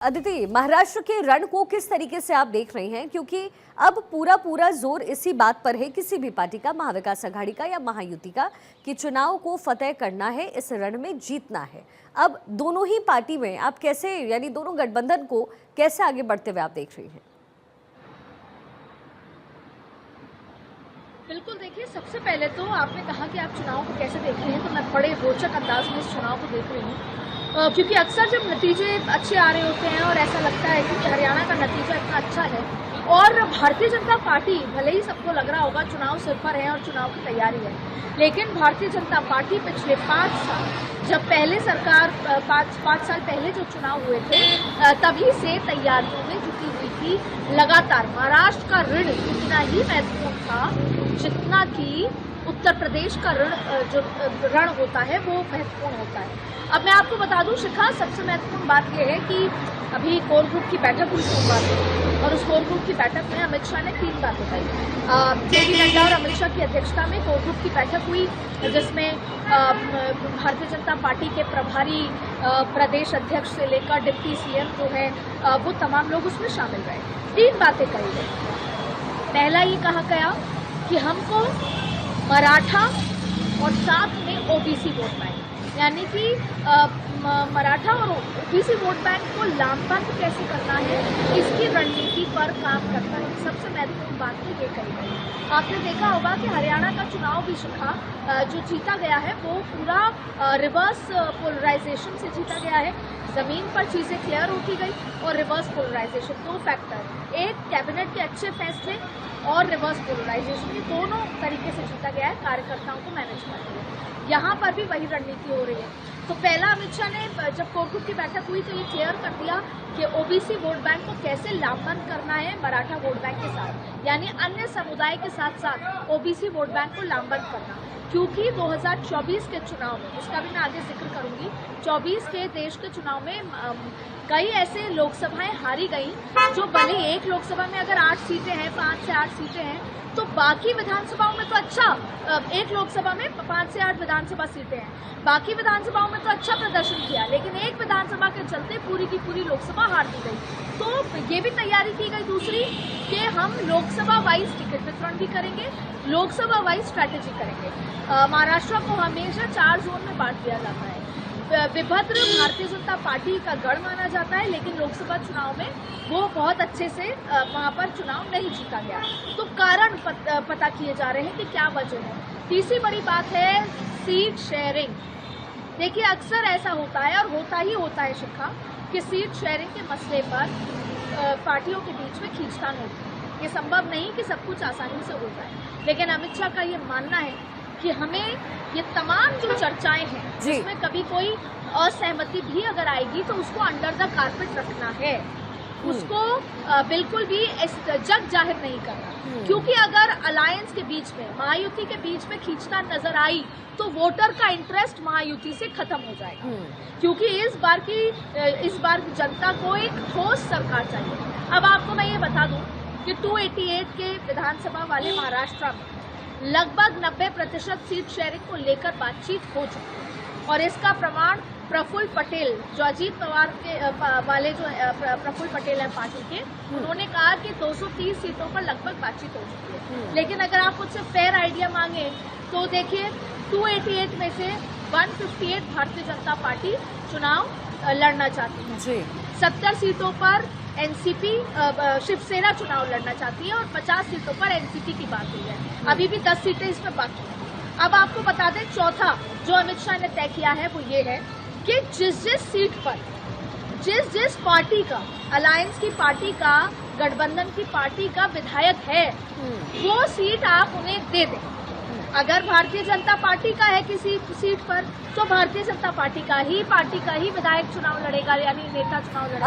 अदिति, महाराष्ट्र के रण को किस तरीके से आप देख रहे हैं? क्योंकि अब पूरा जोर इसी बात पर है, किसी भी पार्टी का, महाविकास आघाड़ी का या महायुति का, कि चुनाव को फतेह करना है, इस रण में जीतना है। अब दोनों ही पार्टी में आप कैसे, यानी दोनों गठबंधन को कैसे आगे बढ़ते हुए आप देख रही हैं? बिल्कुल, देखिए, सबसे पहले तो आपने कहा कि आप चुनाव को कैसे देख रहे हैं, तो मैं बड़े रोचक अंदाज में इस चुनाव को देख रही हूँ, क्योंकि अक्सर जब नतीजे अच्छे आ रहे होते हैं और ऐसा लगता है कि हरियाणा का नतीजा इतना अच्छा है और भारतीय जनता पार्टी, भले ही सबको लग रहा होगा चुनाव सिर पर है और चुनाव की तैयारी है, लेकिन भारतीय जनता पार्टी पिछले 5 साल, जब पहले सरकार 5 साल पहले जो चुनाव हुए थे, तभी से तैयारियों में जुटी हुई थी। लगातार महाराष्ट्र का ऋण इतना ही महत्वपूर्ण था जितना कि उत्तर प्रदेश का ऋण होता है वो महत्वपूर्ण होता है। अब मैं आपको बता दूं शिखा, सबसे महत्वपूर्ण बात यह है कि अभी कोर ग्रुप की बैठक हुई सोमवार को, और उस कोर ग्रुप की बैठक में अमित शाह ने 3 बातें कही। जेपी नड्डा और अमित शाह की अध्यक्षता में कोर ग्रुप की बैठक हुई, जिसमें भारतीय जनता पार्टी के प्रभारी प्रदेश अध्यक्ष से लेकर डिप्टी सीएम जो है वो तमाम लोग उसमें शामिल रहे। 3 बातें कही गई। पहला ये कहा गया कि हमको मराठा और साथ में ओबीसी वोट बैंक, यानी कि मराठा और ओबीसी वोट बैंक को लामबंद कैसे करना है, इसकी रणनीति पर काम करना है। सबसे महत्वपूर्ण बात तो ये कही गई। आपने देखा होगा कि हरियाणा का चुनाव भी शिखा जो जीता गया है वो पूरा रिवर्स पोलराइजेशन से जीता गया है। जमीन पर चीजें क्लियर होती गई और रिवर्स पोलराइजेशन, 2 फैक्टर, एक कैबिनेट के अच्छे फैसले और रिवर्स पोलराइजेशन, ये दोनों तरीके से जीता गया है कार्यकर्ताओं को मैनेज करते हुए। यहाँ पर भी वही रणनीति हो रही है। तो पहला अमित शाह ने जब कोर ग्रुप की बैठक हुई तो ये क्लियर कर दिया कि ओबीसी वोट बैंक को कैसे लामबंद करना है मराठा वोट बैंक के साथ, यानी अन्य समुदाय के साथ साथ ओबीसी वोट बैंक को लामबंद करना, क्योंकि 2024 के चुनाव में, उसका भी मैं आगे जिक्र करूंगी, 24 के देश के चुनाव में कई ऐसे लोकसभाएं हारी गई जो भले एक लोकसभा में अगर 8 सीटें हैं, 5 से 8 सीटें हैं, तो बाकी विधानसभाओं में तो अच्छा, एक लोकसभा में 5 से 8 विधानसभा सीटें हैं, बाकी विधानसभाओं में तो अच्छा प्रदर्शन किया, लेकिन एक विधानसभा के चलते पूरी की पूरी लोकसभा हार दी गई। तो ये भी तैयारी की गई दूसरी कि हम लोकसभा वाइज टिकट वितरण भी करेंगे, लोकसभा वाइज स्ट्रैटेजी करेंगे। महाराष्ट्र को हमेशा 4 जोन में बांट दिया जाता है। विभद्र भारतीय जनता पार्टी का गढ़ माना जाता है, लेकिन लोकसभा चुनाव में वो बहुत अच्छे से वहां पर चुनाव नहीं जीता गया। तो कारण पता किए जा रहे हैं कि क्या वजह है। तीसरी बड़ी बात है सीट शेयरिंग। देखिए, अक्सर ऐसा होता है और होता ही होता है शिखा कि सीट शेयरिंग के मसले पर पार्टियों के बीच में खींचतान होती है। ये संभव नहीं कि सब कुछ आसानी से हो जाए, लेकिन अमित शाह का ये मानना है कि हमें ये तमाम जो चर्चाएं हैं जिसमें कभी कोई असहमति भी अगर आएगी तो उसको अंडर द कारपेट रखना है, उसको बिल्कुल भी जग जाहिर नहीं करना, क्योंकि अगर अलायंस के बीच में, महायुति के बीच में खींचतान नजर आई तो वोटर का इंटरेस्ट महायुति से खत्म हो जाएगा, क्योंकि इस बार जनता को एक ठोस सरकार चाहिए। अब आपको मैं ये बता दूं कि 288 के विधानसभा वाले महाराष्ट्र में लगभग 90% सीट शेयरिंग को लेकर बातचीत हो चुकी है, और इसका प्रमाण प्रफुल्ल पटेल, जो अजीत पवार के वाले जो प्रफुल्ल पटेल हैं पार्टी के, उन्होंने कहा कि 230 सीटों पर लगभग बातचीत हो चुकी है। लेकिन अगर आप मुझसे फेयर आइडिया मांगे तो देखिए, 288 में से 158 भारतीय जनता पार्टी चुनाव लड़ना चाहती है, 70 सीटों पर एनसीपी शिवसेना चुनाव लड़ना चाहती है और 50 सीटों पर एनसीपी की बात हुई है। अभी भी 10 सीटें इसमें बाकी हैं। अब आपको बता दें, चौथा जो अमित शाह ने तय किया है वो ये है कि जिस सीट पर जिस पार्टी का, अलायंस की पार्टी का, गठबंधन की पार्टी का विधायक है, वो सीट आप उन्हें दे दें। अगर भारतीय जनता पार्टी का है किसी सीट पर तो भारतीय जनता पार्टी का ही विधायक चुनाव लड़ेगा, यानी नेता चुनाव लड़ेगा।